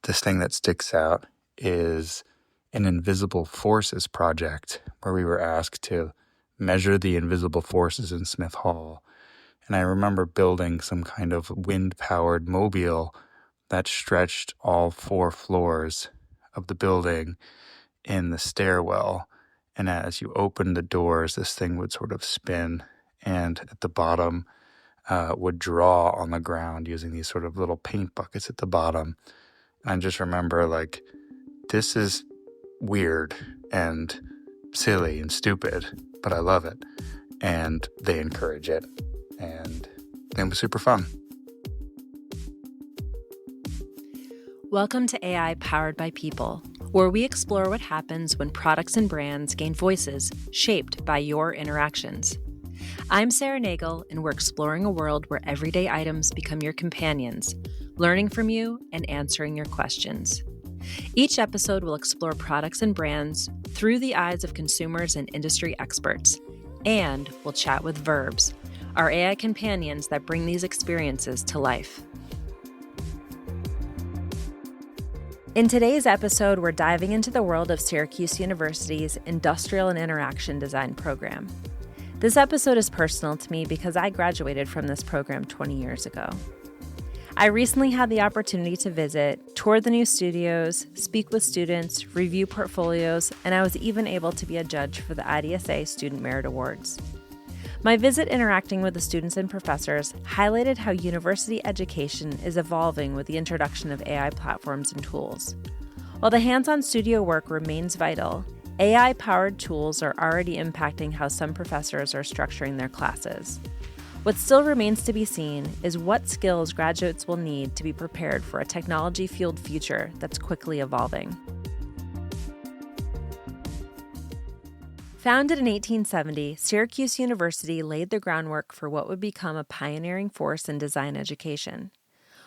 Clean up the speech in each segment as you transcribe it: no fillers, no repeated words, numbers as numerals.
this thing that sticks out is an invisible forces project where we were asked to measure the invisible forces in Smith Hall. And I remember building some kind of wind-powered mobile that stretched all 4 floors of the building in the stairwell. And as you opened the doors, this thing would sort of spin, and at the bottom would draw on the ground using these sort of little paint buckets at the bottom. And I just remember, like, this is weird and silly and stupid, but I love it. And they encourage it. And it was super fun. Welcome to AI Powered by People, where we explore what happens when products and brands gain voices shaped by your interactions. I'm Sarah Nagle, and we're exploring a world where everyday items become your companions, learning from you and answering your questions. Each episode will explore products and brands through the eyes of consumers and industry experts, and we'll chat with Vurbs, our AI companions that bring these experiences to life. In today's episode, we're diving into the world of Syracuse University's Industrial and Interaction Design program. This episode is personal to me because I graduated from this program 20 years ago. I recently had the opportunity to visit, tour the new studios, speak with students, review portfolios, and I was even able to be a judge for the IDSA Student Merit Awards. My visit interacting with the students and professors highlighted how university education is evolving with the introduction of AI platforms and tools. While the hands-on studio work remains vital, AI-powered tools are already impacting how some professors are structuring their classes. What still remains to be seen is what skills graduates will need to be prepared for a technology-fueled future that's quickly evolving. Founded in 1870, Syracuse University laid the groundwork for what would become a pioneering force in design education.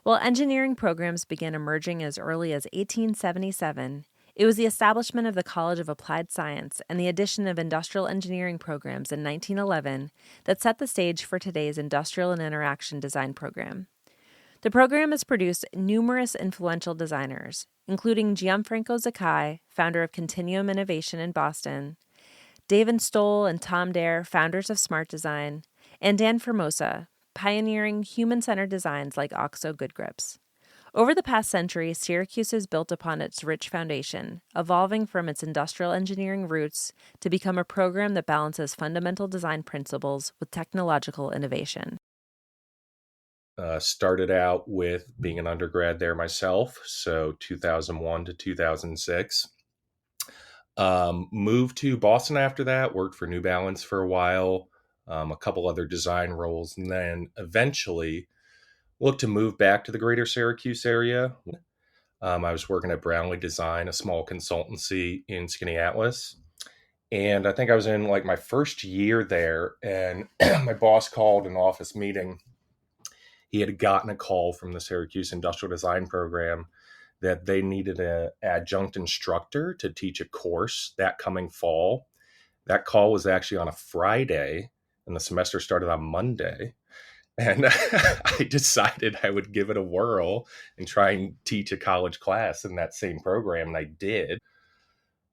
While engineering programs began emerging as early as 1877, it was the establishment of the College of Applied Science and the addition of industrial engineering programs in 1911 that set the stage for today's Industrial and Interaction Design program. The program has produced numerous influential designers, including Gianfranco Zaccai, founder of Continuum Innovation in Boston, David Stoll and Tom Dare, founders of Smart Design, and Dan Formosa, pioneering human-centered designs like OXO Good Grips. Over the past century, Syracuse has built upon its rich foundation, evolving from its industrial engineering roots to become a program that balances fundamental design principles with technological innovation. Started out with being an undergrad there myself, so 2001 to 2006. Moved to Boston after that, worked for New Balance for a while, a couple other design roles, and then eventually looked to move back to the greater Syracuse area. I was working at Brownlee Design, a small consultancy in Skaneateles. And I think I was in like my first year there, and my boss called an office meeting. He had gotten a call from the Syracuse Industrial Design program that they needed an adjunct instructor to teach a course that coming fall. That call was actually on a Friday, and the semester started on Monday. And I decided I would give it a whirl and try and teach a college class in that same program, and I did.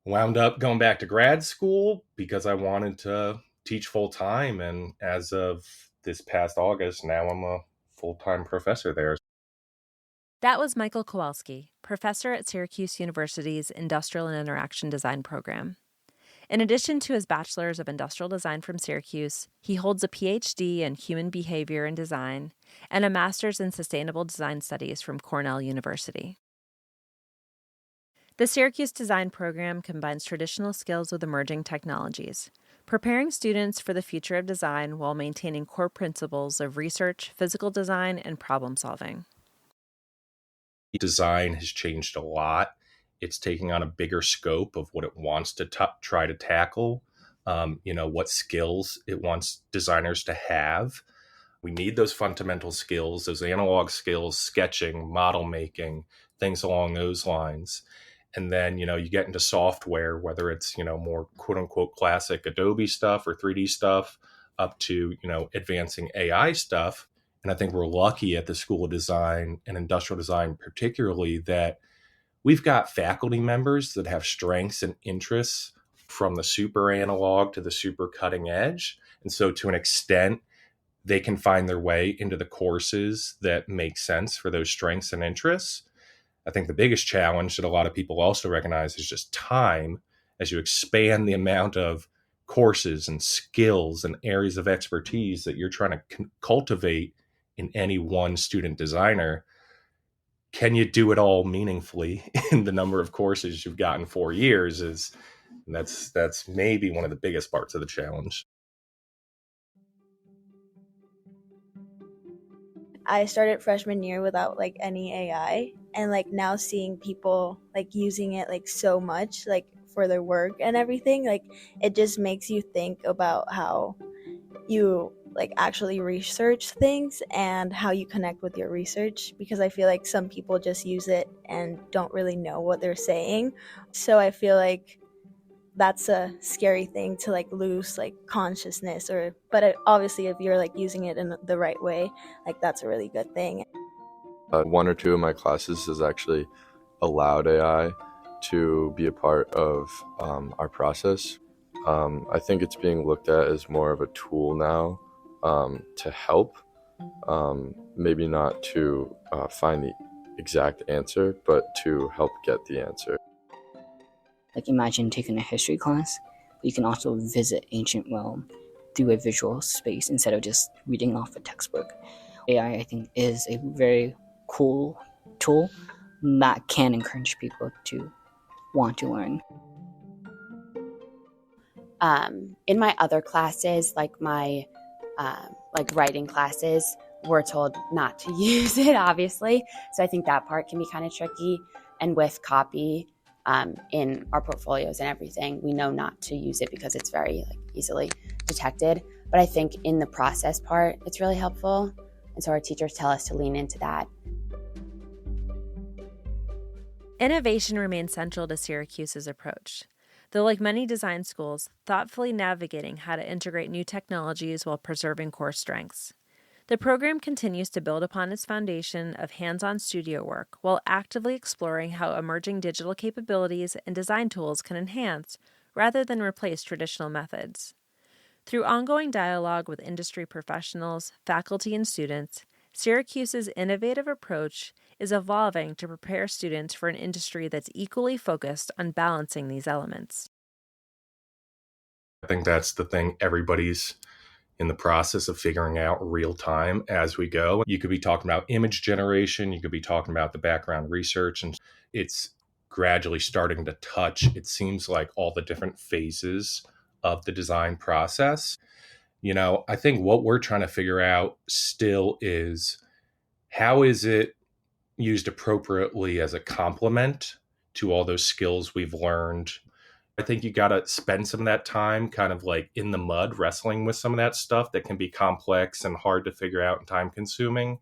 Wound up going back to grad school because I wanted to teach full-time, and as of this past August, now I'm a full-time professor there. That was Michael Kowalski, professor at Syracuse University's Industrial and Interaction Design program. In addition to his Bachelor's of Industrial Design from Syracuse, he holds a PhD in Human Behavior and Design and a Master's in Sustainable Design Studies from Cornell University. The Syracuse Design program combines traditional skills with emerging technologies, preparing students for the future of design while maintaining core principles of research, physical design, and problem solving. Design has changed a lot. It's taking on a bigger scope of what it wants to try to tackle, what skills it wants designers to have. We need those fundamental skills, those analog skills, sketching, model making, things along those lines. And then, you get into software, whether it's, more quote unquote classic Adobe stuff or 3D stuff up to, advancing AI stuff. And I think we're lucky at the School of Design and Industrial Design, particularly, that we've got faculty members that have strengths and interests from the super analog to the super cutting edge. And so to an extent, they can find their way into the courses that make sense for those strengths and interests. I think the biggest challenge that a lot of people also recognize is just time. As you expand the amount of courses and skills and areas of expertise that you're trying to cultivate in any one student designer, can you do it all meaningfully in the number of courses you've got in 4 years? That's maybe one of the biggest parts of the challenge. I started freshman year without like any AI, and like now seeing people like using it like so much like for their work and everything, like it just makes you think about how you like actually research things and how you connect with your research, because I feel like some people just use it and don't really know what they're saying. So I feel like that's a scary thing to like lose like consciousness, but obviously if you're like using it in the right way, like that's a really good thing. One or two of my classes has actually allowed AI to be a part of our process. I think it's being looked at as more of a tool now to help, maybe not to find the exact answer, but to help get the answer. Like imagine taking a history class, but you can also visit ancient Rome through a visual space instead of just reading off a textbook. AI, I think, is a very cool tool that can encourage people to want to learn. In my other classes, like my writing classes, we're told not to use it, obviously. So I think that part can be kind of tricky. And with copy, in our portfolios and everything, we know not to use it because it's very easily detected. But I think in the process part, it's really helpful. And so our teachers tell us to lean into that. Innovation remains central to Syracuse's approach. Though, like many design schools, thoughtfully navigating how to integrate new technologies while preserving core strengths. The program continues to build upon its foundation of hands-on studio work while actively exploring how emerging digital capabilities and design tools can enhance rather than replace traditional methods. Through ongoing dialogue with industry professionals, faculty, and students, Syracuse's innovative approach is evolving to prepare students for an industry that's equally focused on balancing these elements. I think that's the thing everybody's in the process of figuring out real time as we go. You could be talking about image generation, you could be talking about the background research, and it's gradually starting to touch, it seems like, all the different phases of the design process. I think what we're trying to figure out still is how is it used appropriately as a complement to all those skills we've learned. I think you got to spend some of that time kind of like in the mud, wrestling with some of that stuff that can be complex and hard to figure out and time consuming,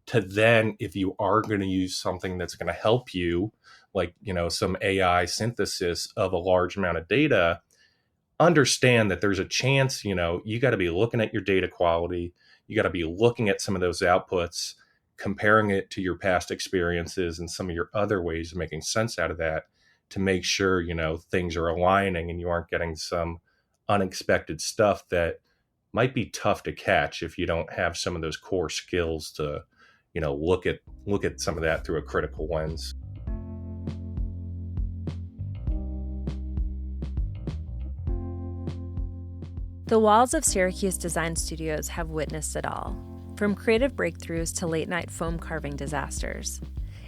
to then, if you are going to use something that's going to help you, like, some AI synthesis of a large amount of data, understand that there's a chance, you got to be looking at your data quality. You got to be looking at some of those outputs, comparing it to your past experiences and some of your other ways of making sense out of that, to make sure, things are aligning and you aren't getting some unexpected stuff that might be tough to catch if you don't have some of those core skills to, look at some of that through a critical lens. The walls of Syracuse Design Studios have witnessed it all, from creative breakthroughs to late-night foam carving disasters.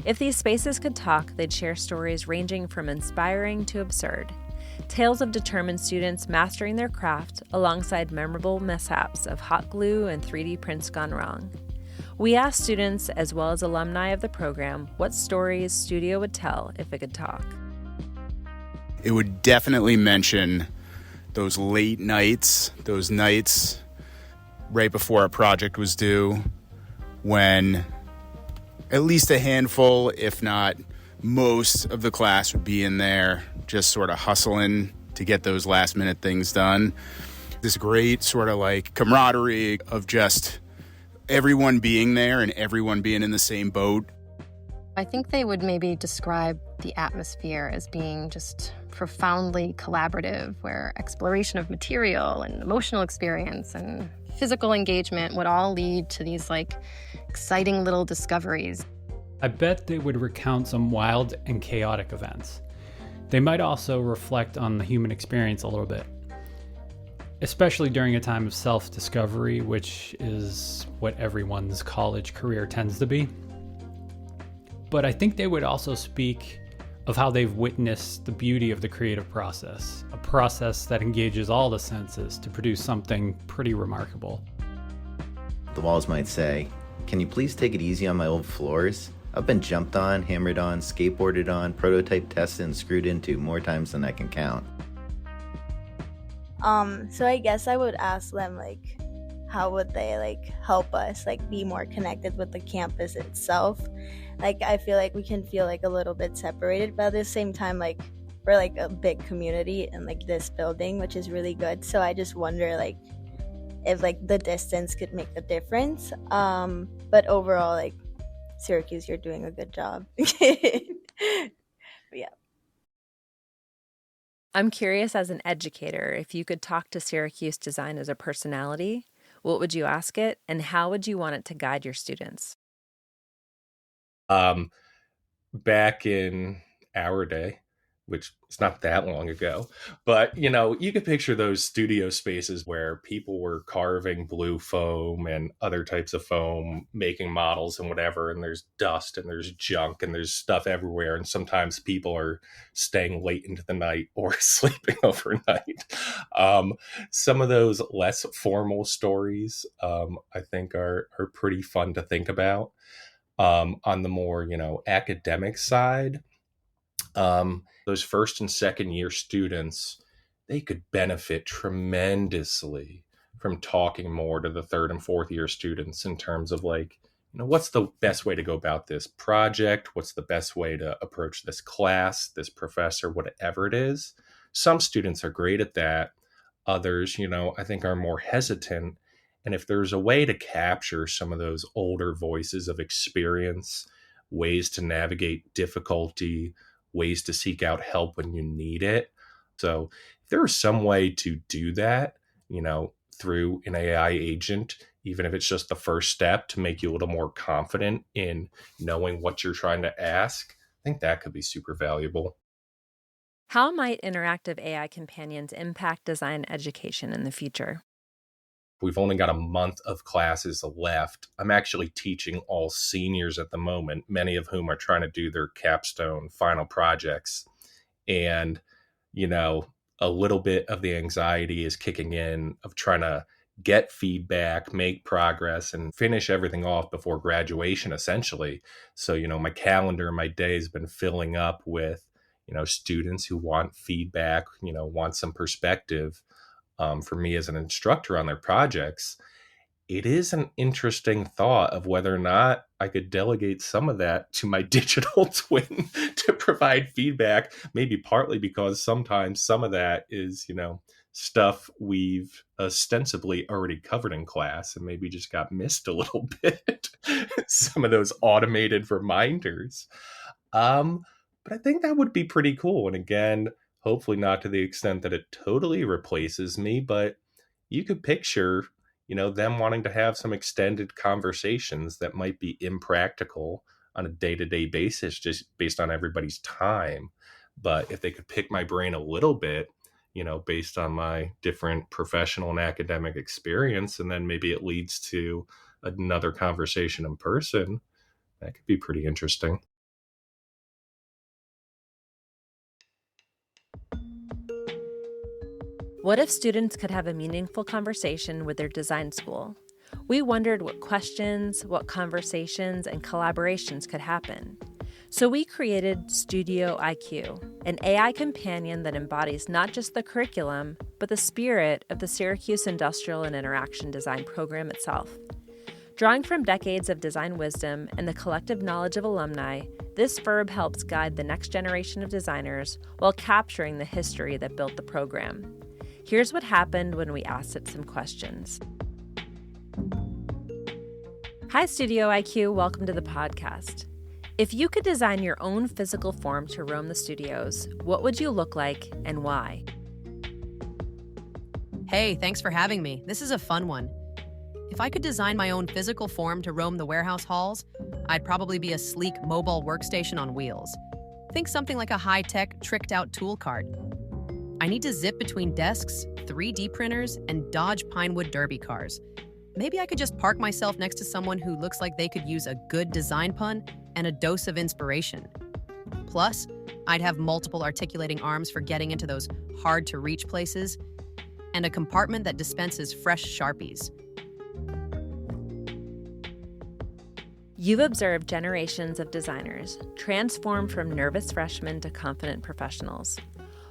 If these spaces could talk, they'd share stories ranging from inspiring to absurd. Tales of determined students mastering their craft alongside memorable mishaps of hot glue and 3D prints gone wrong. We asked students as well as alumni of the program what stories Studio would tell if it could talk. It would definitely mention those late nights, those nights right before a project was due, when at least a handful, if not most of the class would be in there just sort of hustling to get those last minute things done. This great sort of like camaraderie of just everyone being there and everyone being in the same boat. I think they would maybe describe the atmosphere as being just profoundly collaborative, where exploration of material and emotional experience and physical engagement would all lead to these exciting little discoveries. I bet they would recount some wild and chaotic events. They might also reflect on the human experience a little bit, especially during a time of self-discovery, which is what everyone's college career tends to be. But I think they would also speak of how they've witnessed the beauty of the creative process, a process that engages all the senses to produce something pretty remarkable. The walls might say, "Can you please take it easy on my old floors? I've been jumped on, hammered on, skateboarded on, prototype tested, and screwed into more times than I can count." So I guess I would ask them, how would they, help us, be more connected with the campus itself? I feel like we can feel, a little bit separated, but at the same time, we're, a big community in, this building, which is really good. So I just wonder, if, the distance could make a difference. But overall, Syracuse, you're doing a good job. Yeah. I'm curious, as an educator, if you could talk to Syracuse design as a personality, what would you ask it, and how would you want it to guide your students? Back in our day, which is not that long ago, but you could picture those studio spaces where people were carving blue foam and other types of foam, making models and whatever, and there's dust and there's junk and there's stuff everywhere, and sometimes people are staying late into the night or sleeping overnight. Some of those less formal stories, I think are pretty fun to think about. On the more academic side, those first and second year students, they could benefit tremendously from talking more to the third and fourth year students in terms of what's the best way to go about this project? What's the best way to approach this class, this professor, whatever it is? Some students are great at that. Others, I think are more hesitant. And if there's a way to capture some of those older voices of experience, ways to navigate difficulty, ways to seek out help when you need it. So if there is some way to do that, through an AI agent, even if it's just the first step to make you a little more confident in knowing what you're trying to ask, I think that could be super valuable. How might interactive AI companions impact design education in the future? We've only got a month of classes left. I'm actually teaching all seniors at the moment, many of whom are trying to do their capstone final projects. And, a little bit of the anxiety is kicking in of trying to get feedback, make progress, and finish everything off before graduation, essentially. So, my calendar, my day has been filling up with, students who want feedback, want some perspective. For me as an instructor on their projects, it is an interesting thought of whether or not I could delegate some of that to my digital twin to provide feedback, maybe partly because sometimes some of that is, stuff we've ostensibly already covered in class and maybe just got missed a little bit. Some of those automated reminders. But I think that would be pretty cool. And again, hopefully not to the extent that it totally replaces me, but you could picture, them wanting to have some extended conversations that might be impractical on a day-to-day basis, just based on everybody's time. But if they could pick my brain a little bit, based on my different professional and academic experience, and then maybe it leads to another conversation in person, that could be pretty interesting. What if students could have a meaningful conversation with their design school? We wondered what questions, what conversations, and collaborations could happen. So we created StudioIQ, an AI companion that embodies not just the curriculum, but the spirit of the Syracuse Industrial and Interaction Design program itself. Drawing from decades of design wisdom and the collective knowledge of alumni, this Vurb helps guide the next generation of designers while capturing the history that built the program. Here's what happened when we asked it some questions. Hi, StudioIQ. Welcome to the podcast. If you could design your own physical form to roam the studios, what would you look like and why? Hey, thanks for having me. This is a fun one. If I could design my own physical form to roam the warehouse halls, I'd probably be a sleek mobile workstation on wheels. Think something like a high-tech, tricked-out tool cart. I need to zip between desks, 3D printers, and dodge Pinewood Derby cars. Maybe I could just park myself next to someone who looks like they could use a good design pun and a dose of inspiration. Plus, I'd have multiple articulating arms for getting into those hard-to-reach places, and a compartment that dispenses fresh Sharpies. You've observed generations of designers transform from nervous freshmen to confident professionals.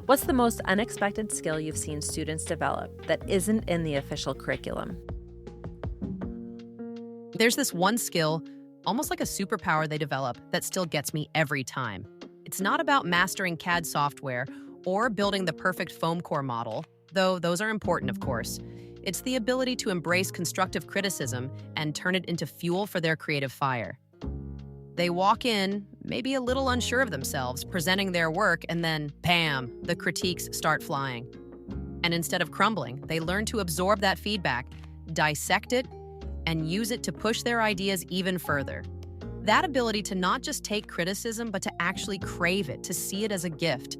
What's the most unexpected skill you've seen students develop that isn't in the official curriculum? There's this one skill, almost like a superpower they develop, that still gets me every time. It's not about mastering CAD software or building the perfect foam core model, though those are important, of course. It's the ability to embrace constructive criticism and turn it into fuel for their creative fire. They walk in, maybe a little unsure of themselves, presenting their work, and then, bam, the critiques start flying. And instead of crumbling, they learn to absorb that feedback, dissect it, and use it to push their ideas even further. That ability to not just take criticism, but to actually crave it, to see it as a gift.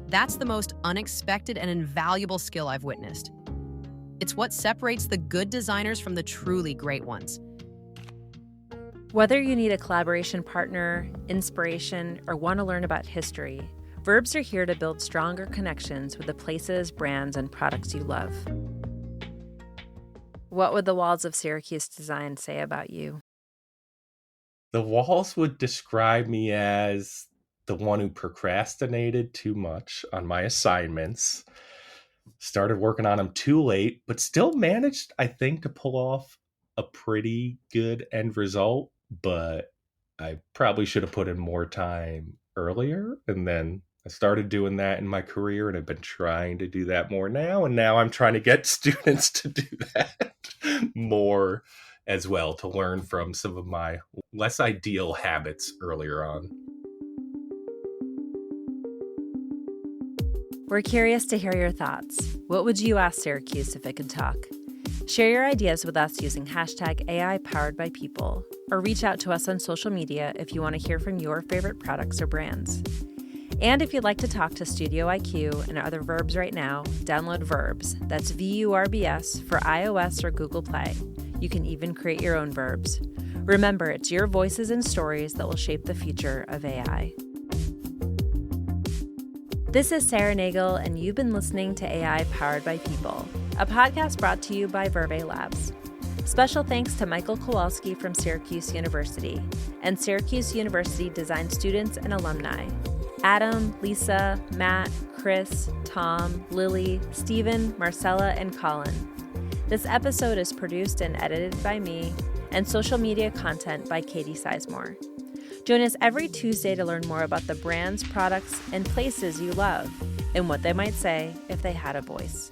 That's the most unexpected and invaluable skill I've witnessed. It's what separates the good designers from the truly great ones. Whether you need a collaboration partner, inspiration, or want to learn about history, Vurbs are here to build stronger connections with the places, brands, and products you love. What would the walls of Syracuse Design say about you? The walls would describe me as the one who procrastinated too much on my assignments, started working on them too late, but still managed, I think, to pull off a pretty good end result. But I probably should have put in more time earlier. And then I started doing that in my career, and I've been trying to do that more now. And now I'm trying to get students to do that more as well, to learn from some of my less ideal habits earlier on. We're curious to hear your thoughts. What would you ask Syracuse if it could talk? Share your ideas with us using hashtag AI Powered by People, or reach out to us on social media if you want to hear from your favorite products or brands. And if you'd like to talk to StudioIQ and other Vurbs right now, download Vurbs. That's VURBS for iOS or Google Play. You can even create your own Vurbs. Remember, it's your voices and stories that will shape the future of AI. This is Sarah Nagle, and you've been listening to AI Powered by People, a podcast brought to you by Vurb Labs. Special thanks to Michael Kowalski from Syracuse University and Syracuse University design students and alumni. Adam, Lisa, Matt, Chris, Tom, Lily, Stephen, Marcella, and Colin. This episode is produced and edited by me, and social media content by Katie Sizemore. Join us every Tuesday to learn more about the brands, products, and places you love, and what they might say if they had a voice.